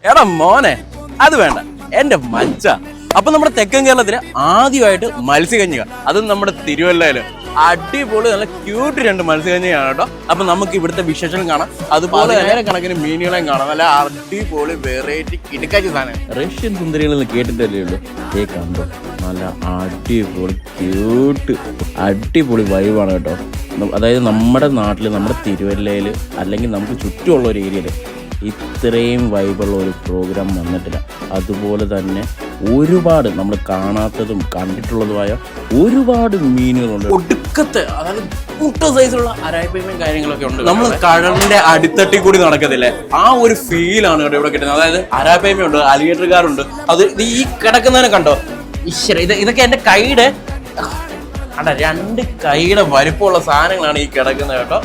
എടാ മോനെ, അത് വേണ്ട, എന്റെ മച്ച. അപ്പൊ നമ്മുടെ തെക്കൻ കേരളത്തില് ആദ്യമായിട്ട് മത്സ്യകന്യക, അതും നമ്മുടെ തിരുവല്ലയില് അടിപൊളി നല്ല ക്യൂട്ട് 2 മത്സ്യകന്യകയാണ് കേട്ടോ. അപ്പൊ നമുക്ക് ഇവിടുത്തെ വിശേഷം കാണാം, അതുപോലെ തന്നെ കണക്കിന് മീനുകളെയും കാണാം. നല്ല അടിപൊളി വെറൈറ്റി കിടക്കാച്ച സാധനം. റഷ്യൻ സുന്ദരികളെന്ന് കേട്ടിട്ടല്ലേ ഉള്ളൂ. കണ്ടോ, നല്ല അടിപൊളി ക്യൂട്ട് അടിപൊളി വൈബാണ് കേട്ടോ. അതായത് നമ്മുടെ നാട്ടിൽ, നമ്മുടെ തിരുവല്ലയിൽ അല്ലെങ്കിൽ നമുക്ക് ചുറ്റുമുള്ള ഒരു ഏരിയയിൽ ഇത്രയും വൈബുള്ള ഒരു പ്രോഗ്രാം വന്നിട്ടില്ല. അതുപോലെ തന്നെ ഒരുപാട് നമ്മൾ കാണാത്തതും കണ്ടിട്ടുള്ളതുമായ ഒരുപാട് മീനുകളുണ്ട്. ഒടുക്കത്തെ, അതായത് മുട്ട സൈസുള്ള അരായ്പയും കാര്യങ്ങളൊക്കെ ഉണ്ട്. നമ്മൾ കടലിന്റെ അടിത്തട്ടി കൂടി നടക്കത്തില്ലേ, ആ ഒരു ഫീലാണ് കേട്ടോ ഇവിടെ കിട്ടുന്നത്. അതായത് അരാപ്പയുണ്ട്, അലിഗേറ്റർകാരുണ്ട്. അത് ഈ കിടക്കുന്നതിനെ കണ്ടോ, ഈശ്വര, ഇതൊക്കെ എന്റെ കൈയുടെ 2 കൈയുടെ വലിപ്പമുള്ള സാധനങ്ങളാണ് ഈ കിടക്കുന്നത് കേട്ടോ.